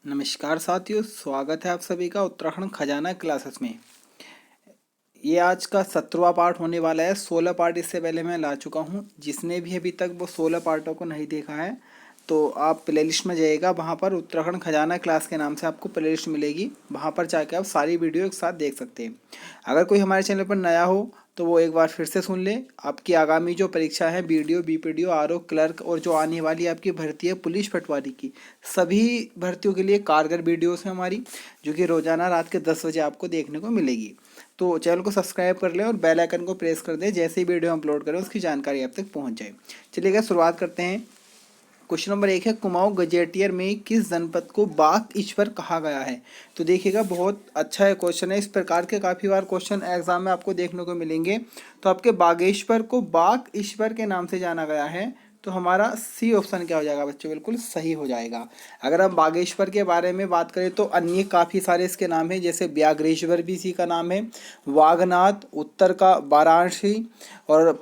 नमस्कार साथियों, स्वागत है आप सभी का उत्तराखंड खजाना क्लासेस में। ये आज का 17वां पार्ट होने वाला है। 16 पार्ट इससे पहले मैं ला चुका हूँ। जिसने भी अभी तक वो 16 पार्टों को नहीं देखा है तो आप प्लेलिस्ट में जाइएगा, वहाँ पर उत्तराखंड खजाना क्लास के नाम से आपको प्लेलिस्ट मिलेगी। वहाँ पर जाकर आप सारी वीडियो एक साथ देख सकते हैं। अगर कोई हमारे चैनल पर नया हो तो वो एक बार फिर से सुन ले। आपकी आगामी जो परीक्षा है बीडीओ, बीपीडीओ, आरओ, क्लर्क और जो आने वाली आपकी भर्ती है पुलिस पटवारी की, सभी भर्तियों के लिए कारगर वीडियोस है हमारी, जो कि रोजाना रात के 10 बजे आपको देखने को मिलेगी। तो चैनल को सब्सक्राइब कर लें और बेल आइकन को प्रेस कर दें। जैसे ही वीडियो अपलोड करें उसकी जानकारी आप तक पहुंच जाए। चलिएगा शुरुआत करते हैं। क्वेश्चन नंबर 1 है, कुमाऊं गजेटियर में किस जनपद को बाघ ईश्वर कहा गया है? तो देखिएगा, बहुत अच्छा है क्वेश्चन है। इस प्रकार के काफ़ी बार क्वेश्चन एग्जाम में आपको देखने को मिलेंगे। तो आपके बागेश्वर को बाघ ईश्वर के नाम से जाना गया है, तो हमारा सी ऑप्शन क्या हो जाएगा बच्चों? बिल्कुल सही हो जाएगा। अगर हम बागेश्वर के बारे में बात करें तो अन्य काफ़ी सारे इसके नाम हैं, जैसे व्याघ्रेश्वर भी इसी का नाम है, वागनाथ, उत्तर का वाराणसी, और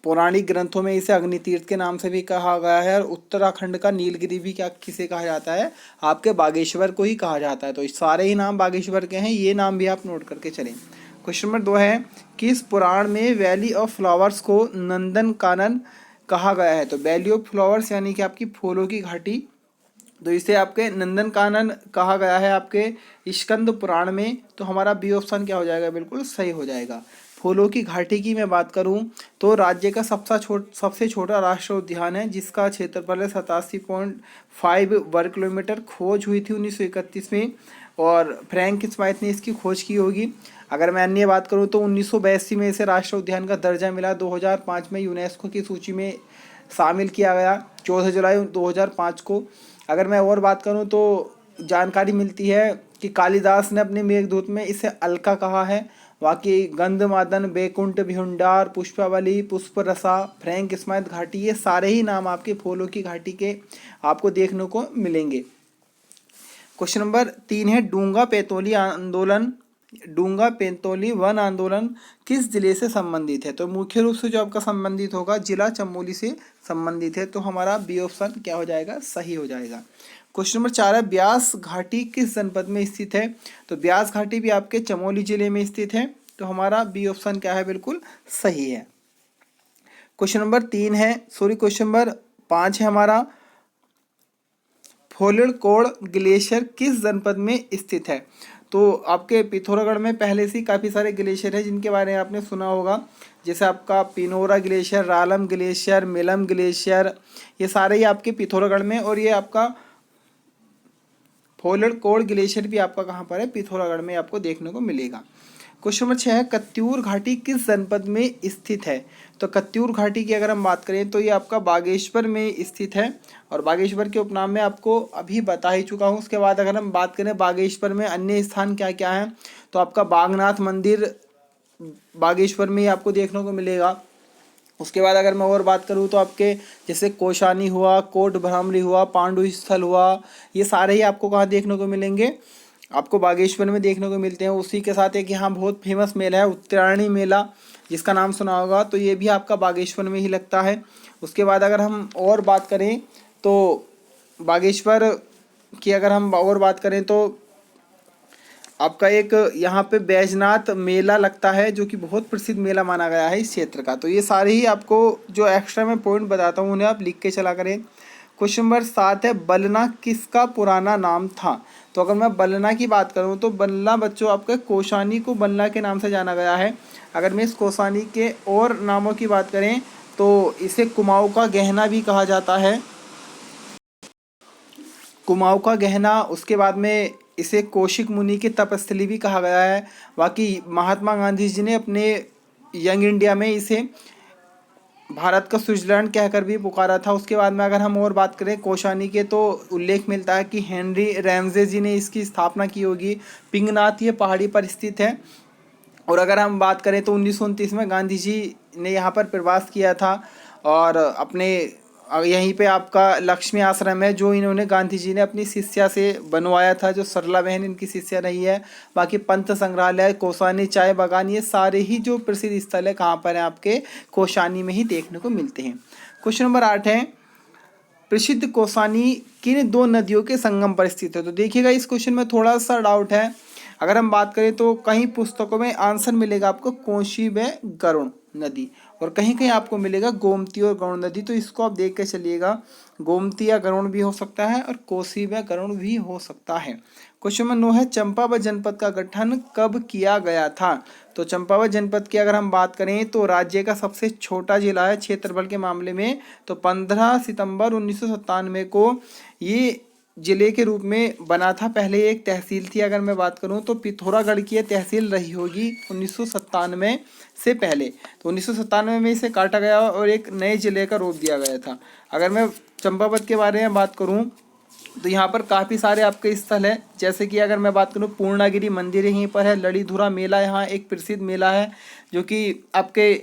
पौराणिक ग्रंथों में इसे अग्नितीर्थ के नाम से भी कहा गया है। और उत्तराखंड का नीलगिरी भी क्या किसे कहा जाता है? आपके बागेश्वर को ही कहा जाता है। तो सारे ही नाम बागेश्वर के हैं, ये नाम भी आप नोट करके चलें। क्वेश्चन नंबर 2 है, किस पुराण में वैली ऑफ फ्लावर्स को नंदन कानन कहा गया है? तो वैली ऑफ फ्लावर्स यानी कि आपकी फूलों की घाटी, तो इसे आपके नंदन कानन कहा गया है आपके स्कंद पुराण में। तो हमारा बी ऑप्शन क्या हो जाएगा? बिल्कुल सही हो जाएगा। फूलों की घाटी की मैं बात करूं तो राज्य का सबसे छोटा राष्ट्रीय उद्यान है, जिसका क्षेत्रफल है 87.5 वर्ग किलोमीटर। खोज हुई थी 1931 में और फ्रैंक स्माइथ ने इसकी खोज की होगी। अगर मैं अन्य बात करूं तो 1982 में इसे राष्ट्रीय उद्यान का दर्जा मिला। 2005 में यूनेस्को की सूची में शामिल किया गया 14 जुलाई 2005 को। अगर मैं और बात करूं तो जानकारी मिलती है कि कालिदास ने अपने मेघदूत में इसे अलका कहा है। बाकी गंधमादन, बैकुंठ, भिंडार, पुष्पावली, पुष्परसा, फ्रैंक स्माइथ घाटी, ये सारे ही नाम आपके फूलों की घाटी के आपको देखने को मिलेंगे। क्वेश्चन नंबर 3 है, डूंगा पेंतोली वन आंदोलन किस जिले से संबंधित है? तो मुख्य रूप से जो आपका संबंधित होगा जिला चमोली से संबंधित है। तो हमारा बी ऑप्शन क्या हो जाएगा? सही हो जाएगा। क्वेश्चन नंबर 4 है, ब्यास घाटी किस जनपद में स्थित है? तो ब्यास घाटी भी आपके चमोली जिले में स्थित है। तो हमारा बी ऑप्शन क्या है? बिल्कुल सही है। क्वेश्चन नंबर 3 है, क्वेश्चन नंबर 5 है हमारा, फोलड़कोड ग्लेशियर किस जनपद में स्थित है? तो आपके पिथौरागढ़ में पहले से ही काफ़ी सारे ग्लेशियर हैं जिनके बारे में आपने सुना होगा, जैसे आपका Pinora glacier, Ralam glacier, Milam glacier, ये सारे ही आपके पिथौरागढ़ में। और ये आपका फोलड़कोड ग्लेशियर भी आपका कहाँ पर है? पिथौरागढ़ में आपको देखने को मिलेगा। क्वेश्चन नंबर 6 है, कत्यूर घाटी किस जनपद में स्थित है? तो कत्यूर घाटी की अगर हम बात करें तो ये आपका बागेश्वर में स्थित है, और बागेश्वर के उपनाम में आपको अभी बता ही चुका हूँ। उसके बाद अगर हम बात करें बागेश्वर में अन्य स्थान क्या क्या है, तो आपका बागनाथ मंदिर बागेश्वर में ही आपको देखने को मिलेगा। उसके बाद अगर मैं और बात करूँ तो आपके जैसे कोशानी हुआ, कोट भ्रामरी हुआ, पांडु स्थल हुआ, ये सारे ही आपको कहाँ देखने को मिलेंगे? आपको बागेश्वर में देखने को मिलते हैं। उसी के साथ एक यहाँ बहुत फेमस मेला है उत्तरायणी मेला, जिसका नाम सुना होगा, तो ये भी आपका बागेश्वर में ही लगता है। उसके बाद अगर हम और बात करें तो बागेश्वर की अगर हम और बात करें तो आपका एक यहाँ पे बैजनाथ मेला लगता है, जो कि बहुत प्रसिद्ध मेला माना गया है इस क्षेत्र का। तो ये सारे ही आपको जो एक्स्ट्रा मैं पॉइंट बताता हूँ उन्हें आप लिख के चला करें। क्वेश्चन नंबर 7 है, बलना किसका पुराना नाम था? तो अगर मैं बलना की बात करूँ तो बलना बच्चों आपके कोशानी को बलना के नाम से जाना गया है। अगर मैं इस कोशानी के और नामों की बात करें तो इसे कुमाऊँ का गहना भी कहा जाता है, कुमाऊँ का गहना। उसके बाद में इसे कौशिक मुनि की तपस्थली भी कहा गया है। बाकी महात्मा गांधी जी ने अपने यंग इंडिया में इसे भारत का स्विट्जरलैंड कहकर भी पुकारा था। उसके बाद में अगर हम और बात करें कोशानी के तो उल्लेख मिलता है कि हेनरी रैमजे जी ने इसकी स्थापना की होगी। पिंगनाथ ये पहाड़ी पर स्थित है। और अगर हम बात करें तो 1929 में गांधी जी ने यहाँ पर प्रवास किया था, और अपने यहीं पे आपका लक्ष्मी आश्रम है जो इन्होंने गांधी जी ने अपनी शिष्या से बनवाया था, जो सरला बहन इनकी शिष्या रही है। बाकी पंत संग्रहालय, कोसानी चाय बागान, ये सारे ही जो प्रसिद्ध स्थल है कहाँ पर है? आपके कोशानी में ही देखने को मिलते हैं। क्वेश्चन नंबर 8 है, प्रसिद्ध कौसानी किन दो नदियों के संगम पर स्थित है? तो देखिएगा इस क्वेश्चन में थोड़ा सा डाउट है। अगर हम बात करें तो कहीं पुस्तकों में आंसर मिलेगा आपको कोशी व गरुड़ नदी, और कहीं कहीं आपको मिलेगा गोमती और गरुड़ नदी। तो इसको आप देख के चलिएगा, गोमती या गरुड़ भी हो सकता है और कोसी व गरुड़ भी हो सकता है। क्वेश्चन नंबर 9 है, चंपावत जनपद का गठन कब किया गया था? तो चंपावत जनपद की अगर हम बात करें तो राज्य का सबसे छोटा जिला है क्षेत्रफल के मामले में, तो 15 सितंबर 1997 को ये जिले के रूप में बना था। पहले एक तहसील थी, अगर मैं बात करूं तो पिथौरागढ़ की तहसील रही होगी 1997 से पहले। तो 1997 में इसे काटा गया और एक नए जिले का रूप दिया गया था। अगर मैं चंपावत के बारे में बात करूं तो यहाँ पर काफ़ी सारे आपके स्थल है, जैसे कि अगर मैं बात करूँ पूर्णागिरि मंदिर यहीं पर है, लड़ीधुरा मेला यहाँ एक प्रसिद्ध मेला है जो कि आपके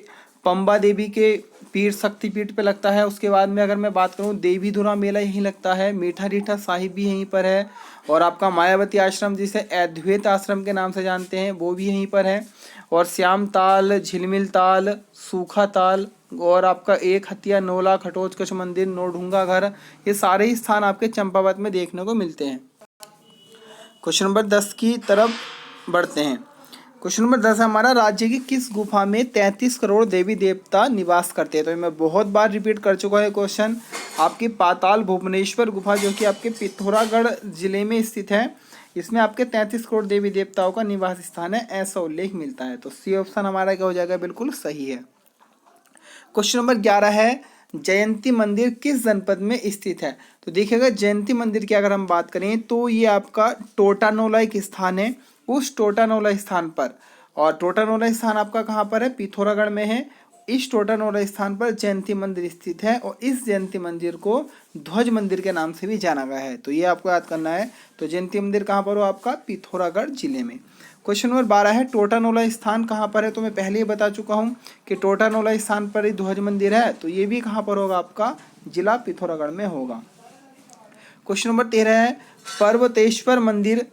पंबा देवी के पीर शक्तिपीठ पे लगता है। उसके बाद में अगर मैं बात करूँ देवीधुरा मेला यहीं लगता है, मीठा रीठा साहिब भी यहीं पर है, और आपका मायावती आश्रम जिसे अद्वैत आश्रम के नाम से जानते हैं वो भी यहीं पर है, और श्याम ताल, झिलमिल ताल, सूखा ताल, और आपका एक हत्या, नोला, खटोचकच मंदिर, नौढूंगा घर, ये सारे ही स्थान आपके चंपावत में देखने को मिलते हैं। क्वेश्चन नंबर 10 की तरफ बढ़ते हैं। क्वेश्चन नंबर 10 हमारा, राज्य की किस गुफा में 33 करोड़ देवी देवता निवास करते हैं? तो मैं बहुत बार रिपीट कर चुका है क्वेश्चन। आपकी पाताल भुवनेश्वर गुफा जो कि आपके पिथौरागढ़ जिले में स्थित है, इसमें आपके 33 करोड़ देवी देवताओं का निवास स्थान है, ऐसा उल्लेख मिलता है। तो सी ऑप्शन हमारा क्या हो जाएगा? बिल्कुल सही है। क्वेश्चन नंबर 11 है, जयंती मंदिर किस जनपद में स्थित है? तो देखिएगा जयंती मंदिर की अगर हम बात करें तो ये आपका टोटानोला एक स्थान है, उस टोटानोला स्थान पर, और टोटानोला स्थान आपका कहाँ पर है? पिथौरागढ़ में है। इस टोटानोला स्थान पर जयंती मंदिर स्थित है, और इस जयंती मंदिर को ध्वज मंदिर के नाम से भी जाना गया है। तो ये आपको याद करना है। तो जयंती मंदिर कहाँ पर हो? आपका पिथौरागढ़ जिले में। क्वेश्चन नंबर 12 है, टोटानोला स्थान कहाँ पर है? तो मैं पहले ही बता चुका हूँ कि टोटानोला स्थान पर ही ध्वज मंदिर है, तो ये भी कहाँ पर होगा? आपका जिला पिथौरागढ़ में होगा। क्वेश्चन नंबर 13 है, पर्वतेश्वर मंदिर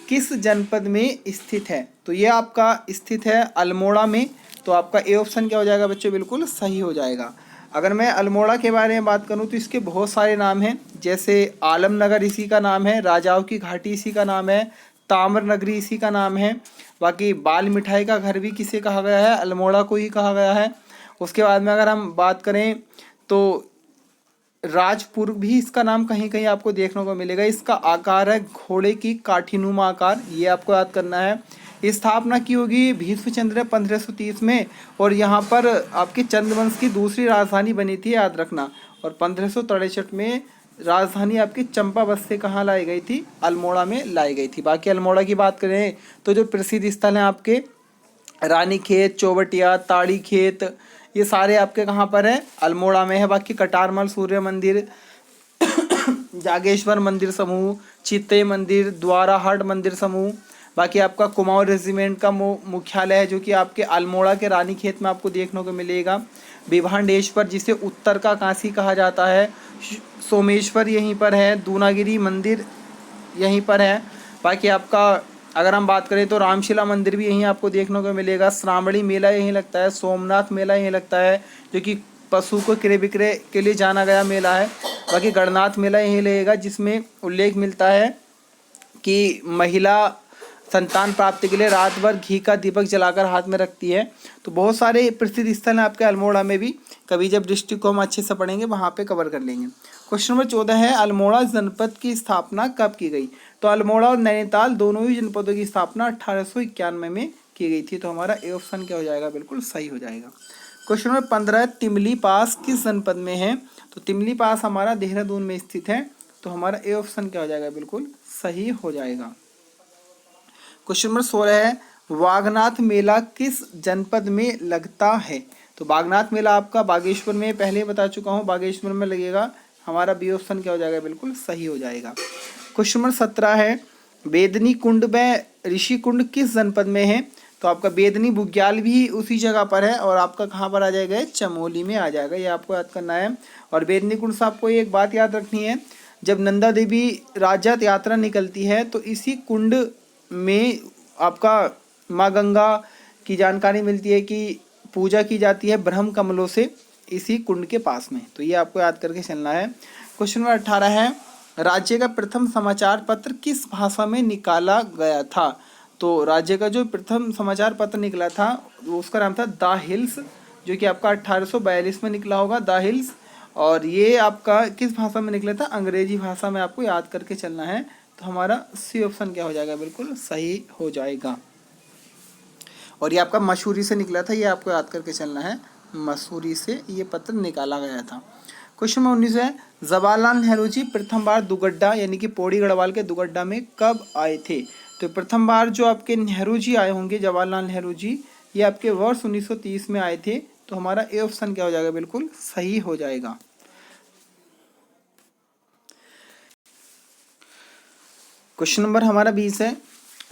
किस जनपद में स्थित है? तो ये आपका स्थित है अल्मोड़ा में। तो आपका ए ऑप्शन क्या हो जाएगा बच्चों? बिल्कुल सही हो जाएगा। अगर मैं अल्मोड़ा के बारे में बात करूं तो इसके बहुत सारे नाम हैं, जैसे आलमनगर इसी का नाम है, राजाओं की घाटी इसी का नाम है, ताम्र नगरी इसी का नाम है, बाकी बाल मिठाई का घर भी किसे कहा गया है? अल्मोड़ा को ही कहा गया है। उसके बाद में अगर हम बात करें तो राजपुर भी इसका नाम कहीं कहीं आपको देखने को मिलेगा। इसका आकार है घोड़े की काठीनुमा आकार, ये आपको याद करना है। स्थापना की होगी भीष्मचंद्र ने 1530 में, और यहाँ पर आपके चंद्रवंश की दूसरी राजधानी बनी थी, याद रखना। और 1563 में राजधानी आपकी चंपावत से कहाँ लाई गई थी? अल्मोड़ा में लाई गई थी। बाकी अल्मोड़ा की बात करें तो जो प्रसिद्ध स्थल हैं आपके रानी खेत, चौबटिया, ताड़ी खेत, ये सारे आपके कहाँ पर है? अल्मोड़ा में है। बाकी कटारमल सूर्य मंदिर, जागेश्वर मंदिर समूह, चित्ते मंदिर, द्वाराहाट मंदिर समूह, बाकी आपका कुमाऊं रेजिमेंट का मुख्यालय है जो कि आपके अल्मोड़ा के रानी खेत में आपको देखने को मिलेगा। विभांडेश्वर जिसे उत्तर का काशी कहा जाता है, सोमेश्वर यहीं पर है, दूनागिरी मंदिर यहीं पर है। बाकी आपका अगर हम बात करें तो रामशिला मंदिर भी यहीं आपको देखने को मिलेगा। श्रावणी मेला यहीं लगता है, सोमनाथ मेला यहीं लगता है जो कि पशु को क्रय विक्रय के लिए जाना गया मेला है। बाकी गणनाथ मेला यहीं लगेगा जिसमें उल्लेख मिलता है कि महिला संतान प्राप्ति के लिए रात भर घी का दीपक जलाकर हाथ में रखती है। तो बहुत सारे प्रसिद्ध स्थल हैं आपके अल्मोड़ा में भी, कभी जब डिस्ट्रिक्ट को हम अच्छे से पढ़ेंगे वहाँ पे कवर कर लेंगे। क्वेश्चन नंबर 14 है, अल्मोड़ा जनपद की स्थापना कब की गई? तो अल्मोड़ा और नैनीताल दोनों ही जनपदों की स्थापना 1891 में की गई थी। तो हमारा ए ऑप्शन क्या हो जाएगा? बिल्कुल सही हो जाएगा। क्वेश्चन नंबर 15, तिमली पास किस जनपद में है? तो तिमली पास हमारा देहरादून में स्थित है। तो हमारा ए ऑप्शन क्या हो जाएगा? बिल्कुल सही हो जाएगा। क्वेश्चन नंबर 16 है, वागनाथ मेला किस जनपद में लगता है? तो वागनाथ मेला आपका बागेश्वर में, पहले बता चुका हूँ बागेश्वर में लगेगा। हमारा बी ऑप्शन क्या हो जाएगा? बिल्कुल सही हो जाएगा। क्वेश्चन नंबर 17 है, बेदनी कुंड व ऋषि कुंड किस जनपद में है? तो आपका बेदनी बुग्याल भी उसी जगह पर है, और आपका कहाँ पर आ जाएगा? चमोली में आ जाएगा, ये आपको याद करना है। और बेदनी कुंड से आपको एक बात याद रखनी है, जब नंदा देवी राज्यत यात्रा निकलती है तो इसी कुंड में आपका माँ गंगा की जानकारी मिलती है कि पूजा की जाती है ब्रह्म कमलों से इसी कुंड के पास में। तो ये आपको याद करके चलना है। क्वेश्चन नंबर 18 है, राज्य का प्रथम समाचार पत्र किस भाषा में निकाला गया था? तो राज्य का जो प्रथम समाचार पत्र निकला था उसका नाम था द हिल्स, जो कि आपका 1842 में निकला होगा, द हिल्स। और ये आपका किस भाषा में निकला था? अंग्रेजी भाषा में आपको याद करके चलना है। तो हमारा सी ऑप्शन क्या हो जाएगा? बिल्कुल सही हो जाएगा। और ये आपका मसूरी से निकला था, ये आपको याद करके चलना है, मसूरी से ये पत्र निकाला गया था। क्वेश्चन नंबर 19 है, जवाहरलाल नेहरू जी प्रथम बार दुगड्डा यानी कि पौड़ी गढ़वाल के दुगड्डा में कब आए थे? तो प्रथम बार जो आपके नेहरू जी आए होंगे, जवाहरलाल नेहरू जी, ये आपके वर्ष 1930 में आए थे। तो हमारा ए ऑप्शन क्या हो जाएगा? बिल्कुल सही हो जाएगा। क्वेश्चन नंबर हमारा 20 है,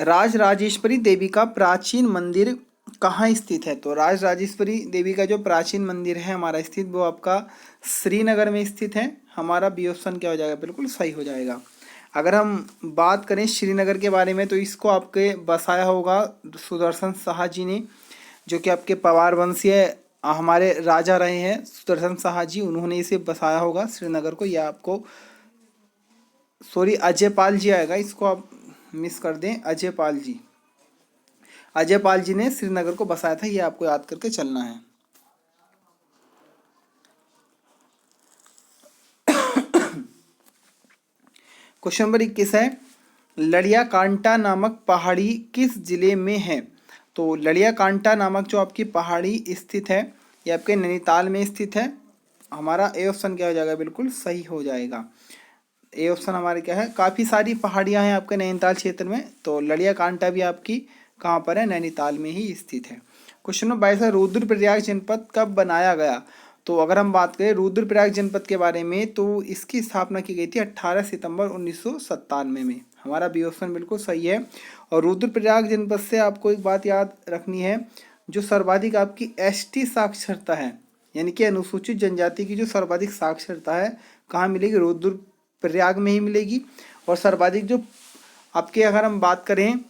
राज राजेश्वरी देवी का प्राचीन मंदिर कहाँ स्थित है? तो राज राजेश्वरी देवी का जो प्राचीन मंदिर है हमारा स्थित, वो आपका श्रीनगर में स्थित है। हमारा बी ऑप्शन क्या हो जाएगा? बिल्कुल सही हो जाएगा। अगर हम बात करें श्रीनगर के बारे में, तो इसको आपके बसाया होगा सुदर्शन शाह जी ने, जो कि आपके पवार वंशीय हमारे राजा रहे हैं सुदर्शन शाह जी, उन्होंने इसे बसाया होगा श्रीनगर को। या आपको सॉरी अजय पाल जी आएगा, इसको आप मिस कर दें, अजय पाल जी, अजय पाल जी ने श्रीनगर को बसाया था, ये आपको याद करके चलना है। क्वेश्चन नंबर 21 है, लड़िया कांटा नामक पहाड़ी किस जिले में है? तो लड़िया कांटा नामक जो आपकी पहाड़ी स्थित है, ये आपके नैनीताल में स्थित है। हमारा ए ऑप्शन क्या हो जाएगा? बिल्कुल सही हो जाएगा। ए ऑप्शन हमारे क्या है? काफ़ी सारी पहाड़ियाँ हैं आपके नैनीताल क्षेत्र में, तो लड़िया कांटा भी आपकी कहाँ पर है? नैनीताल में ही स्थित है। क्वेश्चन नंबर 22 है, रुद्रप्रयाग जनपद कब बनाया गया? तो अगर हम बात करें रुद्रप्रयाग जनपद के बारे में, तो इसकी स्थापना की गई थी 18 सितंबर 1997 में। हमारा बी ऑप्शन बिल्कुल सही है। और रुद्रप्रयाग जनपद से आपको एक बात याद रखनी है, जो सर्वाधिक आपकी एसटी साक्षरता है, यानी कि अनुसूचित जनजाति की जो सर्वाधिक साक्षरता है, कहाँ मिलेगी? रुद्रप्रयाग में ही मिलेगी। और सर्वाधिक जो आपके अगर हम बात करें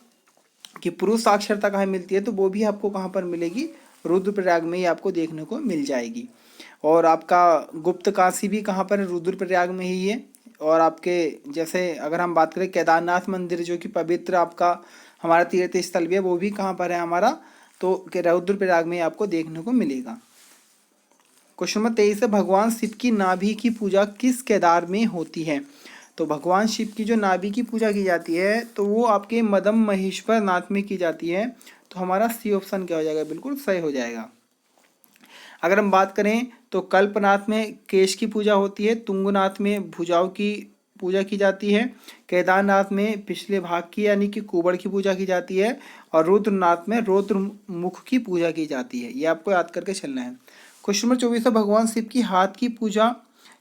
कि पुरुष साक्षरता कहाँ मिलती है, तो वो भी आपको कहाँ पर मिलेगी? रुद्रप्रयाग में ही आपको देखने को मिल जाएगी। और आपका गुप्त काशी भी कहाँ पर है? रुद्रप्रयाग में ही है। और आपके जैसे अगर हम बात करें केदारनाथ मंदिर, जो कि पवित्र आपका हमारा तीर्थ स्थल भी है, वो भी कहाँ पर है हमारा? तो रुद्रप्रयाग में आपको देखने को मिलेगा। क्वेश्चन नंबर 23 है, भगवान शिव की नाभि की पूजा किस केदार में होती है? तो भगवान शिव की जो नाभि की पूजा की जाती है, तो वो आपके मदम महेश्वर नाथ में की जाती है। तो हमारा सी ऑप्शन क्या हो जाएगा? बिल्कुल सही हो जाएगा। अगर हम बात करें तो कल्पनाथ में केश की पूजा होती है, तुंगनाथ में भुजाओं की पूजा की जाती है, केदारनाथ में पिछले भाग की यानी कि कुबड़ की पूजा की जाती है, और रुद्रनाथ में रुद्र मुख की पूजा की जाती है। ये आपको याद करके चलना है। क्वेश्चन नंबर 24 है, भगवान शिव की हाथ की पूजा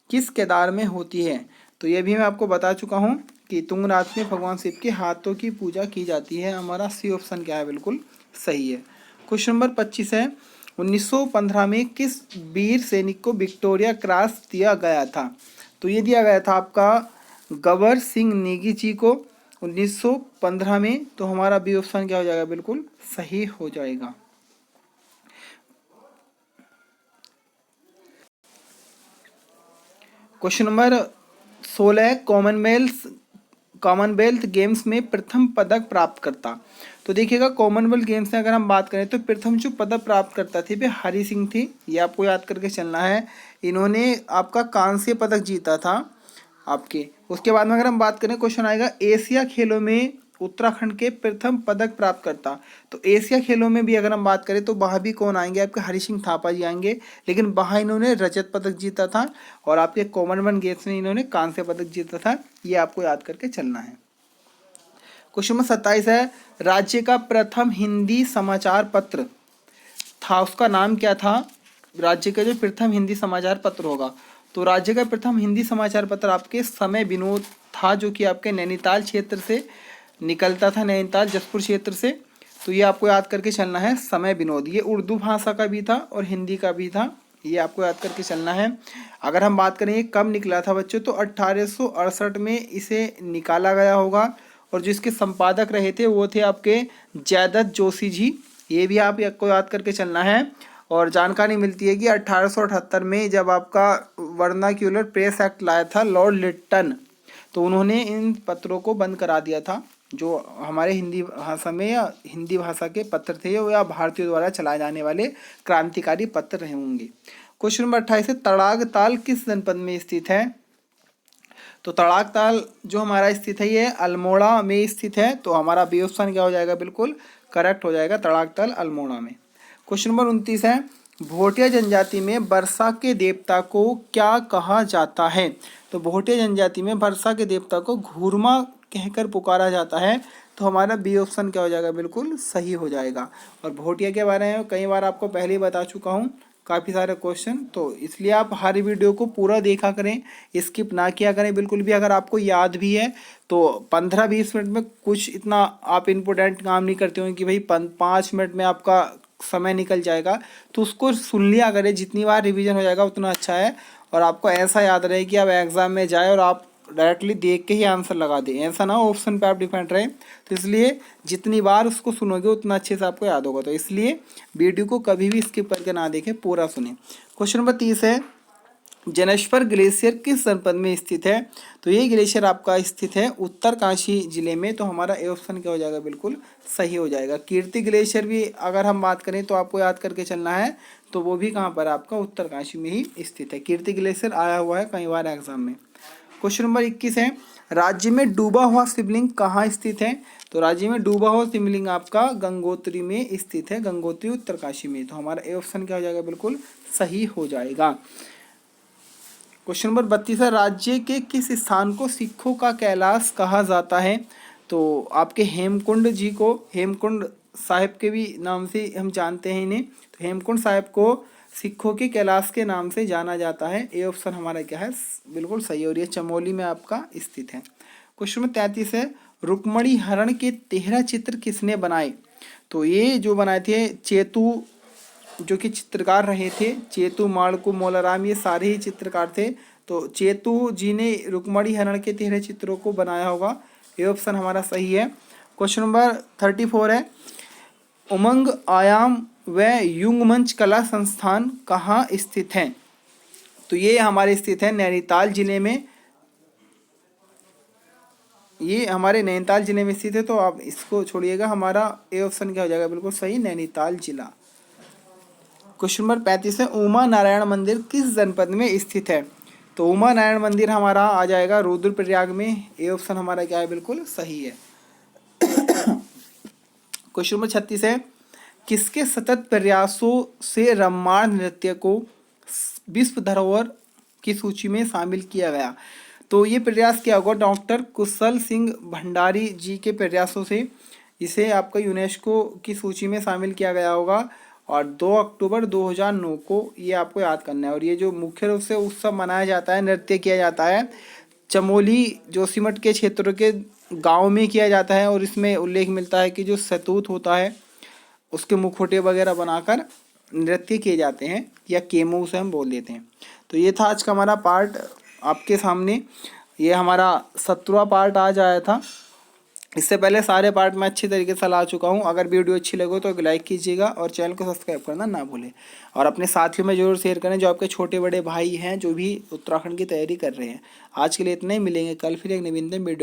किस केदार में होती है? तो ये भी मैं आपको बता चुका हूँ कि तुंगनाथ में भगवान शिव के हाथों की पूजा की जाती है। हमारा सी ऑप्शन क्या है? बिल्कुल सही है। क्वेश्चन नंबर 25 है, 1915 में किस वीर सैनिक को विक्टोरिया क्रॉस दिया गया था? तो ये दिया गया था आपका गबर सिंह नेगी जी को 1915 में। तो हमारा बी ऑप्शन क्या हो जाएगा? बिल्कुल सही हो जाएगा। क्वेश्चन नंबर 16, कॉमनवेल्थ गेम्स में प्रथम पदक प्राप्त करता। तो देखिएगा, कॉमनवेल्थ गेम्स में अगर हम बात करें तो प्रथम जो पदक प्राप्त करता थे वे हरी सिंह थी, ये आपको याद करके चलना है। इन्होंने आपका कांस्य पदक जीता था आपके। उसके बाद में अगर हम बात करें, क्वेश्चन आएगा एशिया खेलों में उत्तराखंड के प्रथम पदक प्राप्त करता। तो एशिया खेलों में भी अगर हम बात करें तो वहाँ भी कौन आएंगे? आपके हरि सिंह थापा जी आएंगे, लेकिन वहाँ इन्होंने रजत पदक जीता था। और आपके कॉमनवेल्थ गेम्स में इन्होंने कांस्य पदक जीता था, ये आपको याद करके चलना है। क्वेश्चन नंबर 27 है, राज्य का प्रथम हिंदी समाचार पत्र था, उसका नाम क्या था? राज्य का जो प्रथम हिंदी समाचार पत्र होगा, तो राज्य का प्रथम हिंदी समाचार पत्र आपके समय विनोद था, जो कि आपके नैनीताल क्षेत्र से निकलता था, नैनीताल जसपुर क्षेत्र से। तो ये आपको याद करके चलना है, समय विनोद। ये उर्दू भाषा का भी था और हिंदी का भी था, ये आपको याद करके चलना है। अगर हम बात करें ये कब निकला था बच्चों, तो 1868 में इसे निकाला गया होगा। और जो इसके संपादक रहे थे वो थे आपके जयदत्त जोशी जी, ये भी आपको याद करके चलना है। और जानकारी मिलती है कि 1878 में जब आपका वर्नाक्यूलर प्रेस एक्ट लाया था लॉर्ड लिट्टन, तो उन्होंने इन पत्रों को बंद करा दिया था। जो हमारे हिंदी भाषा में या हिंदी भाषा के पत्र थे या भारतीयों द्वारा चलाए जाने वाले क्रांतिकारी पत्र रहे होंगे। क्वेश्चन नंबर 28 है, तड़ाग ताल किस जनपद में स्थित है? तो तड़ाग ताल जो हमारा स्थित है ये अल्मोड़ा में स्थित है। तो हमारा बी ऑप्शन क्या हो जाएगा, बिल्कुल करेक्ट हो जाएगा, तड़ाग ताल अल्मोड़ा में। क्वेश्चन नंबर 29 है, भोटिया जनजाति में वर्षा के देवता को क्या कहा जाता है? तो भोटिया जनजाति में वर्षा के देवता को घूरमा कहकर पुकारा जाता है। तो हमारा बी ऑप्शन क्या हो जाएगा, बिल्कुल सही हो जाएगा। और भोटिया के बारे में कई बार आपको पहले ही बता चुका हूँ, काफ़ी सारे क्वेश्चन, तो इसलिए आप हर वीडियो को पूरा देखा करें, स्किप ना किया करें बिल्कुल भी। अगर आपको याद भी है तो 15-20 मिनट में कुछ इतना आप इम्पोर्टेंट काम नहीं करते हो कि भाई 5 मिनट में आपका समय निकल जाएगा, तो उसको सुन लिया करें। जितनी बार रिवीजन हो जाएगा उतना अच्छा है, और आपको ऐसा याद रहे कि आप एग्ज़ाम में जाए और आप डायरेक्टली देख के ही आंसर लगा दें, ऐसा ना हो ऑप्शन पे आप डिपेंड रहे। तो इसलिए जितनी बार उसको सुनोगे उतना अच्छे से आपको याद होगा। तो इसलिए वीडियो को कभी भी स्किप करके ना देखें, पूरा सुने। क्वेश्चन नंबर 30 है, जनेश्वर ग्लेशियर किस जनपद में स्थित है? तो ये ग्लेशियर आपका स्थित है उत्तरकाशी जिले में। तो हमारा ए ऑप्शन क्या हो जाएगा, बिल्कुल सही हो जाएगा। कीर्ति ग्लेशियर भी अगर हम बात करें तो आपको याद करके चलना है, तो वो भी कहाँ पर आपका उत्तरकाशी में ही स्थित है। कीर्ति ग्लेशियर आया हुआ है कई बार एग्जाम में। क्वेश्चन नंबर 21 है, राज्य में डूबा हुआ शिवलिंग कहाँ स्थित है? तो राज्य में डूबा हुआ शिवलिंग आपका गंगोत्री में स्थित है, गंगोत्री उत्तरकाशी में। तो हमारा ए ऑप्शन क्या हो जाएगा, बिल्कुल सही हो जाएगा। क्वेश्चन नंबर 32 है, राज्य के किस स्थान को सिखों का कैलाश कहा जाता है? तो आपके हेमकुंड जी को हेमकुंड साहिब के भी नाम से हम जानते हैं इन्हें। तो हेमकुंड साहिब को सिखों के कैलाश के नाम से जाना जाता है। ए ऑप्शन हमारा क्या है, बिल्कुल सही है, और ये चमोली में आपका स्थित है। क्वेश्चन नंबर 33 है, रुक्मणी हरण के 13 चित्र किसने बनाए? तो ये जो बनाए थे चेतु, जो कि चित्रकार रहे थे, चेतु, माड़कू, मोलाराम, ये सारे ही चित्रकार थे। तो चेतु जी ने रुक्मणी हरण के 13 चित्रों को बनाया होगा। ये ऑप्शन हमारा सही है। क्वेश्चन नंबर 34 है, उमंग आयाम व युंगमंच कला संस्थान कहाँ स्थित है? तो ये हमारे स्थित है नैनीताल जिले में, ये हमारे नैनीताल जिले में स्थित है। तो आप इसको छोड़िएगा, हमारा ए ऑप्शन क्या हो जाएगा, बिल्कुल सही, नैनीताल जिला। क्वेश्चन नंबर 35 है, उमा नारायण मंदिर किस जनपद में स्थित है? तो उमा नारायण मंदिर हमारा आ जाएगा रुद्रप्रयाग में। ए ऑप्शन हमारा क्या है, बिल्कुल सही है। क्वेश्चन नंबर 36 है, किसके सतत प्रयासों से रम्माण नृत्य को विश्व धरोहर की सूची में शामिल किया गया? तो ये प्रयास क्या होगा, डॉक्टर कुशल सिंह भंडारी जी के प्रयासों से इसे आपका यूनेस्को की सूची में शामिल किया गया होगा। और 2 अक्टूबर 2009 को ये आपको याद करना है। और ये जो मुख्य रूप से उत्सव मनाया जाता है, नृत्य किया जाता है, चमोली जोशीमठ के क्षेत्र के गांव में किया जाता है। और इसमें उल्लेख मिलता है कि जो सतूत होता है उसके मुखौटे वगैरह बनाकर नृत्य किए जाते हैं, या केमू से हम बोल देते हैं। तो ये था आज का हमारा पार्ट आपके सामने। ये हमारा 17वां पार्ट आज आया था। इससे पहले सारे पार्ट मैं अच्छी तरीके से ला चुका हूँ। अगर वीडियो अच्छी लगे तो एक लाइक कीजिएगा और चैनल को सब्सक्राइब करना ना भूलें। और अपने साथियों में जरूर शेयर करें जो आपके छोटे बड़े भाई हैं जो भी उत्तराखंड की तैयारी कर रहे हैं। आज के लिए इतना ही, मिलेंगे कल फिर एक नवीनतम वीडियो।